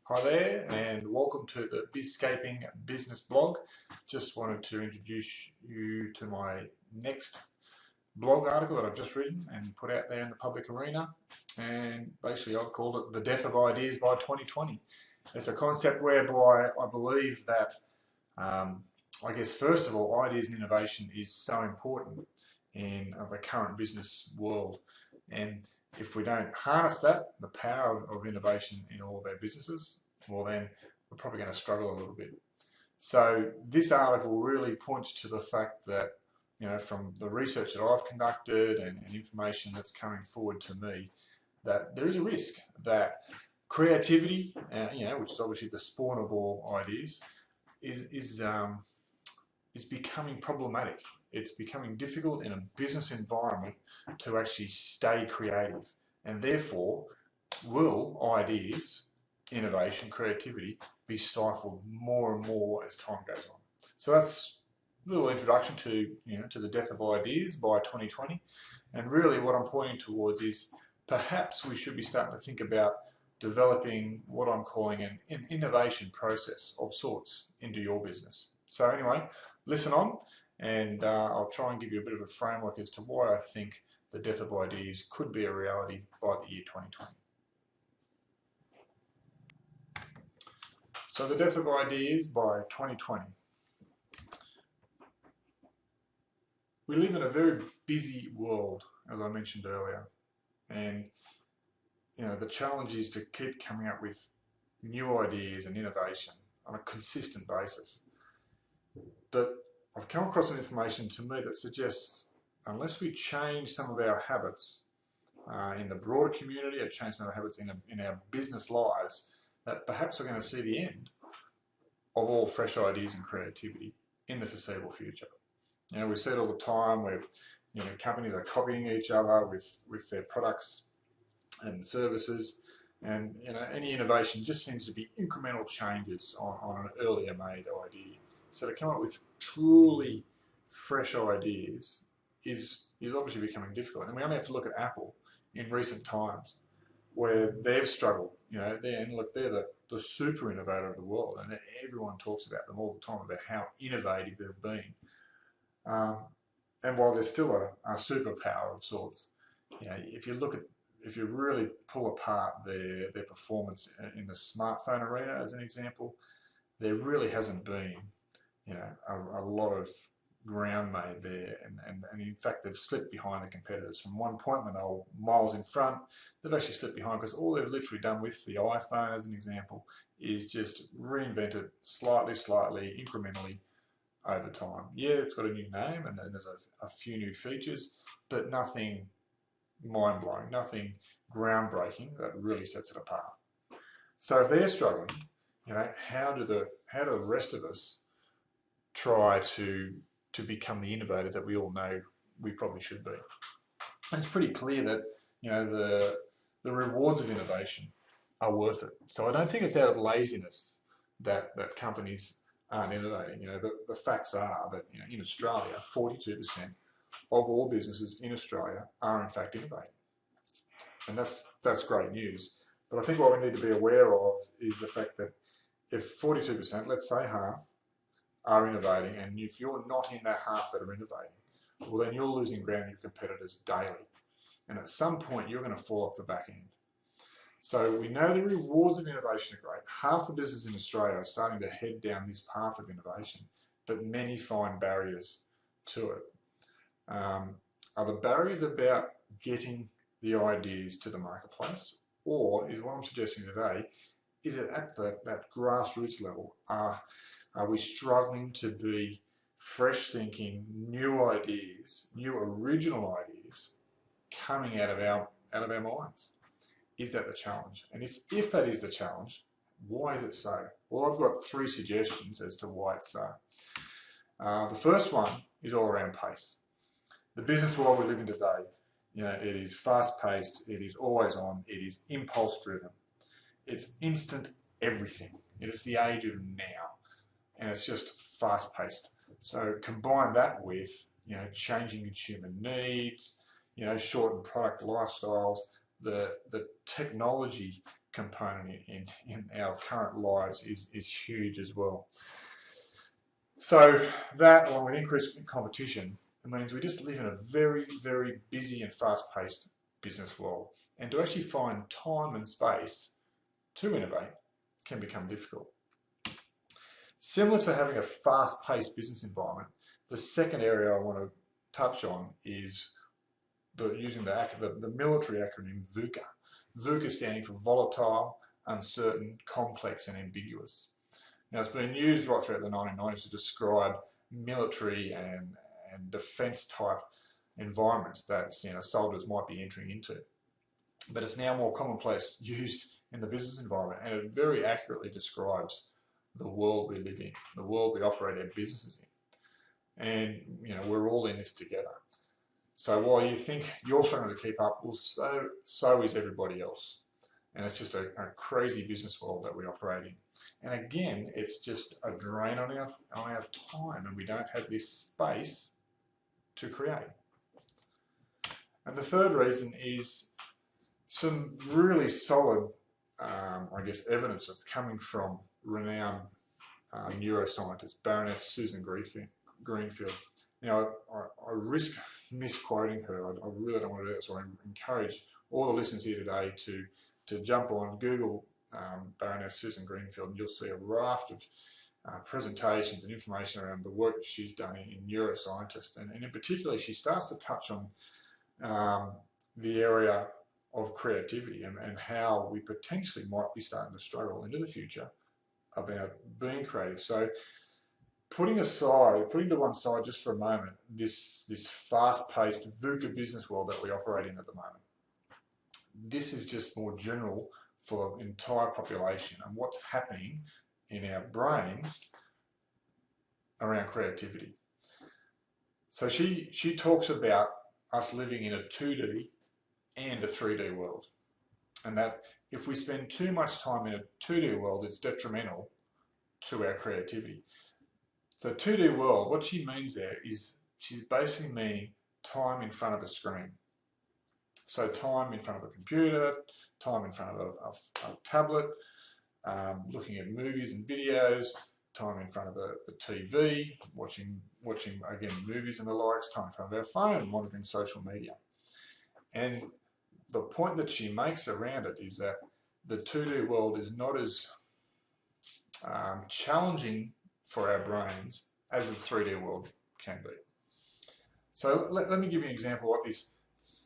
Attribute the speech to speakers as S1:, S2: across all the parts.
S1: Hi there, and welcome to the Bizscaping Business Blog. Just wanted to introduce you to my next blog article that I've just written and put out there in the public arena. And basically, I've called it The Death of Ideas by 2020. It's a concept whereby I believe that, I guess, first of all, ideas and innovation is so important in the current business world. And if we don't harness that, the power of innovation in all of our businesses, well then we're probably going to struggle a little bit. So this article really points to the fact that, from the research that I've conducted and information that's coming forward to me, that there is a risk that creativity, which is obviously the spawn of all ideas, is becoming problematic. It's becoming difficult in a business environment to actually stay creative, and therefore will ideas, innovation, creativity be stifled more and more as time goes on. So that's a little introduction to to the death of ideas by 2020, and really what I'm pointing towards is perhaps we should be starting to think about developing what I'm calling an innovation process of sorts into your business. So anyway, listen on, and I'll try and give you a bit of a framework as to why I think the death of ideas could be a reality by the year 2020. So the death of ideas by 2020. We live in a very busy world, as I mentioned earlier, and the challenge is to keep coming up with new ideas and innovation on a consistent basis. But I've come across some information to me that suggests unless we change some of our habits in the broader community, or change some of our habits in our business lives, that perhaps we're going to see the end of all fresh ideas and creativity in the foreseeable future. We see it all the time where companies are copying each other with their products and services, and any innovation just seems to be incremental changes on an earlier made idea. So to come up with truly fresh ideas is obviously becoming difficult. And we only have to look at Apple in recent times, where they've struggled. They're the super innovator of the world, and everyone talks about them all the time about how innovative they've been. And while they're still a superpower of sorts, if you really pull apart their performance in the smartphone arena, as an example, there really hasn't been a lot of ground made there, and in fact they've slipped behind the competitors. From one point when they were miles in front, they've actually slipped behind because all they've literally done with the iPhone, as an example, is just reinvent it slightly, incrementally over time. Yeah, it's got a new name and there's a few new features, but nothing mind-blowing, nothing groundbreaking that really sets it apart. So if they're struggling, how do the rest of us try to become the innovators that we all know we probably should be? And it's pretty clear that the rewards of innovation are worth it. So I don't think it's out of laziness that companies aren't innovating. The facts are that in Australia, 42% of all businesses in Australia are in fact innovating, and that's great news. But I think what we need to be aware of is the fact that if 42%, let's say half, are innovating, and if you're not in that half that are innovating, well then you're losing ground to your competitors daily, and at some point you're going to fall off the back end. So we know the rewards of innovation are great. Half the businesses in Australia are starting to head down this path of innovation, but many find barriers to it. Are the barriers about getting the ideas to the marketplace, or is what I'm suggesting today, is it at that grassroots level? Are we struggling to be fresh thinking, new ideas, new original ideas coming out of our minds? Is that the challenge? And if that is the challenge, why is it so? Well, I've got 3 suggestions as to why it's so. The first one is all around pace. The business world we live in today, it is fast-paced, it is always on, it is impulse-driven. It's instant everything. It is the age of now, and it's just fast-paced. So combine that with changing consumer needs, shortened product lifestyles, the technology component in our current lives is huge as well. So that, along with increased competition, it means we just live in a very, very busy and fast-paced business world. And to actually find time and space to innovate can become difficult. Similar to having a fast-paced business environment, the second area I want to touch on is using the military acronym VUCA. VUCA standing for volatile, uncertain, complex, and ambiguous. Now, it's been used right throughout the 1990s to describe military and defence type environments that soldiers might be entering into. But it's now more commonplace used in the business environment, and it very accurately describes the world we live in, the world we operate our businesses in. And we're all in this together. So while you think you're struggling to keep up, well, so is everybody else. And it's just a crazy business world that we operate in. And again, it's just a drain on our time, and we don't have this space to create. And the third reason is some really solid, evidence that's coming from renowned neuroscientist, Baroness Susan Greenfield. Now, I risk misquoting her. I really don't want to do that, so I encourage all the listeners here today to jump on Google Baroness Susan Greenfield, and you'll see a raft of presentations and information around the work that she's done in neuroscientists. And in particular, she starts to touch on the area of creativity and how we potentially might be starting to struggle into the future about being creative. So putting to one side just for a moment this fast-paced VUCA business world that we operate in at the moment. This is just more general for the entire population and what's happening in our brains around creativity. So she talks about us living in a 2D and a 3D world, and that if we spend too much time in a 2D world, it's detrimental to our creativity. So 2D world, what she means there is she's basically meaning time in front of a screen. So time in front of a computer, time in front of a tablet, looking at movies and videos, time in front of the TV, watching again movies and the likes, time in front of our phone, monitoring social media. And the point that she makes around it is that the 2D world is not as challenging for our brains as the 3D world can be. So let me give you an example of what this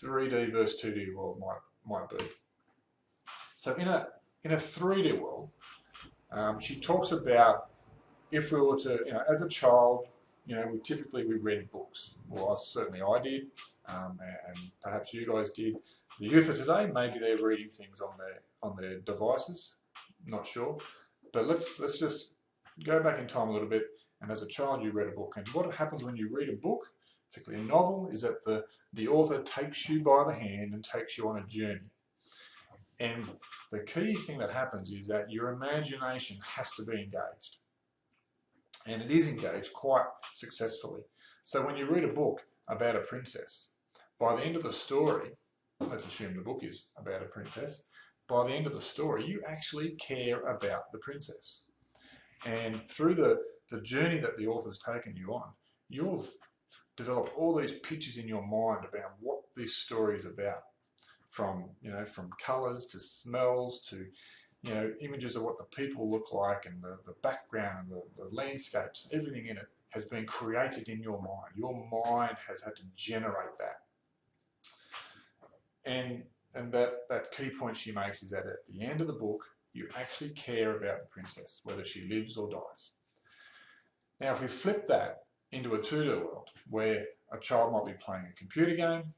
S1: 3D versus 2D world might be. So in a 3D world, she talks about if we were to, as a child, we typically read books. Well, certainly I did, and perhaps you guys did. The youth of today, maybe they're reading things on their devices. Not sure, but let's just go back in time a little bit. And as a child, you read a book, and what happens when you read a book, particularly a novel, is that the author takes you by the hand and takes you on a journey. And the key thing that happens is that your imagination has to be engaged. And it is engaged quite successfully. So when you read a book about a princess, by the end of the story, let's assume the book is about a princess, by the end of the story, you actually care about the princess. And through the journey that the author's taken you on, you've developed all these pictures in your mind about what this story is about. From colours to smells to images of what the people look like and the background and the landscapes, everything in it has been created in your mind. Your mind has had to generate that. And that key point she makes is that at the end of the book, you actually care about the princess, whether she lives or dies. Now, if we flip that into a 2D world where a child might be playing a computer game,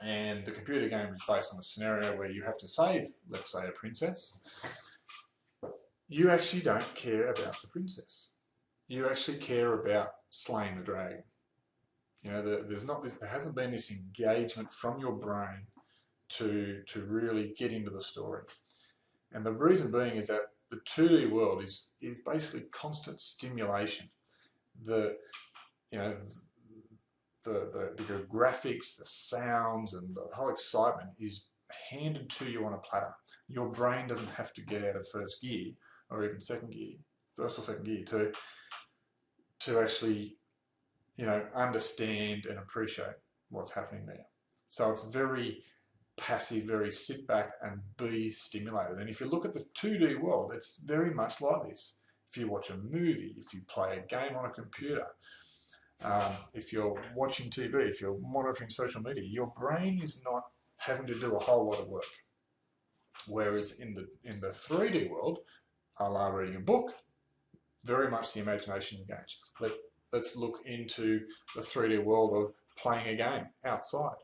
S1: and the computer game is based on a scenario where you have to save, let's say, a princess, you actually don't care about the princess. You actually care about slaying the dragon. There hasn't been this engagement from your brain to really get into the story. And the reason being is that the 2D world is basically constant stimulation. The graphics, the sounds, and the whole excitement is handed to you on a platter. Your brain doesn't have to get out of first gear or even first or second gear to actually, understand and appreciate what's happening there. So it's very passive, very sit back and be stimulated. And if you look at the 2D world, it's very much like this. If you watch a movie, if you play a game on a computer, if you're watching TV, if you're monitoring social media, your brain is not having to do a whole lot of work. Whereas in the 3D world, a la reading a book, very much the imagination engaged. Let's look into the 3D world of playing a game outside.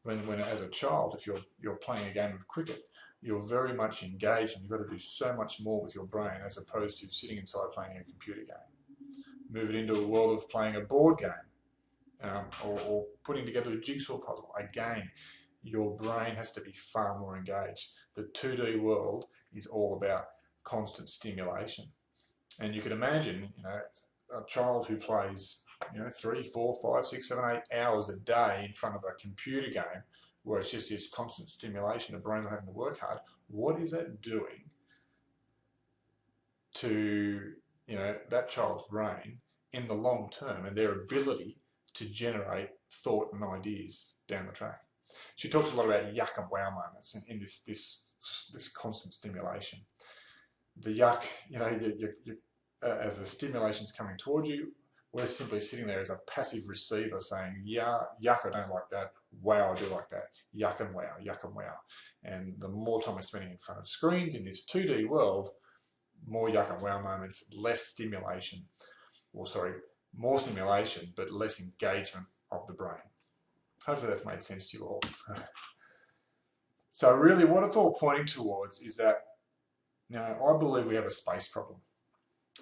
S1: When as a child, if you're playing a game of cricket, you're very much engaged and you've got to do so much more with your brain as opposed to sitting inside playing a computer game. Move it into a world of playing a board game or putting together a jigsaw puzzle. Again, your brain has to be far more engaged. The 2D world is all about constant stimulation. And you can imagine, a child who plays, 3, 4, 5, 6, 7, 8 hours a day in front of a computer game where it's just this constant stimulation, the brain's not having to work hard. What is that doing to, that child's brain in the long term and their ability to generate thought and ideas down the track? She talks a lot about yuck and wow moments in this constant stimulation. The yuck, as the stimulation's coming towards you, we're simply sitting there as a passive receiver saying, yeah, yuck, I don't like that. Wow, I do like that. Yuck and wow, yuck and wow. And the more time we're spending in front of screens in this 2D world, more yuck and wow moments, less stimulation. More stimulation, but less engagement of the brain. Hopefully that's made sense to you all. So really what it's all pointing towards is that, I believe we have a space problem.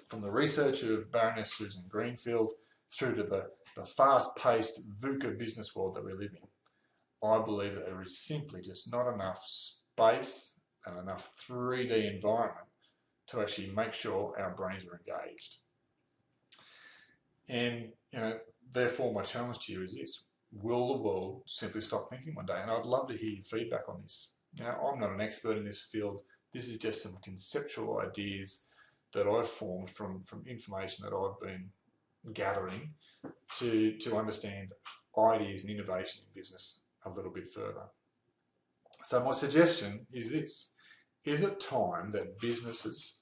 S1: From the research of Baroness Susan Greenfield through to the fast-paced VUCA business world that we live in, I believe that there is simply just not enough space and enough 3D environment to actually make sure our brains are engaged. And, therefore my challenge to you is this: will the world simply stop thinking one day? And I'd love to hear your feedback on this. I'm not an expert in this field. This is just some conceptual ideas that I've formed from information that I've been gathering to understand ideas and innovation in business a little bit further. So my suggestion is this: is it time that businesses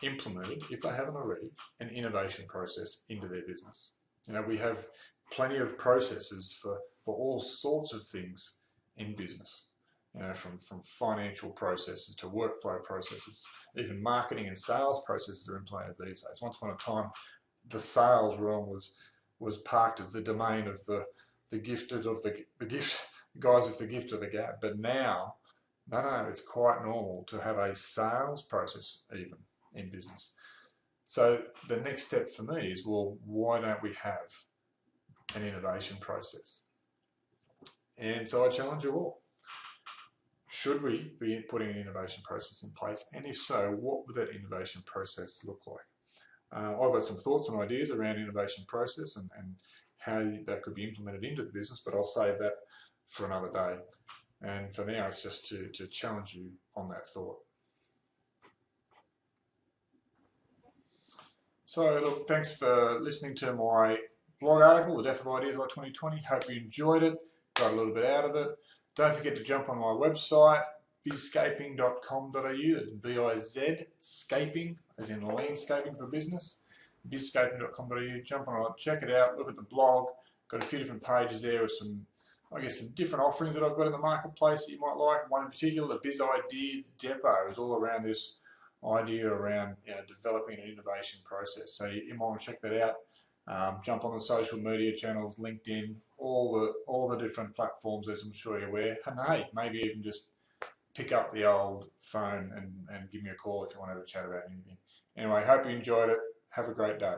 S1: implemented, if they haven't already, an innovation process into their business? We have plenty of processes for all sorts of things in business. From financial processes to workflow processes, even marketing and sales processes are implemented these days. Once upon a time, the sales realm was parked as the domain of the gifted of the gift guys with the gift of the gab. But now, no, it's quite normal to have a sales process even in business. So the next step for me is, well, why don't we have an innovation process? And so I challenge you all. Should we be putting an innovation process in place? And if so, what would that innovation process look like? I've got some thoughts and ideas around innovation process and how that could be implemented into the business, but I'll save that for another day. And for now, it's just to challenge you on that thought. So look, thanks for listening to my blog article, The Death of Ideas by 2020. Hope you enjoyed it, got a little bit out of it. Don't forget to jump on my website, bizscaping.com.au, that's B-I-Z, scaping, as in landscaping for business, bizscaping.com.au, jump on it, check it out, look at the blog, got a few different pages there with some different offerings that I've got in the marketplace that you might like. One in particular, the Biz Ideas Depot, is all around this idea around developing an innovation process. So you might want to check that out. Jump on the social media channels, LinkedIn, all the different platforms, as I'm sure you're aware. And hey, maybe even just pick up the old phone and give me a call if you want to have a chat about anything. Anyway, hope you enjoyed it. Have a great day.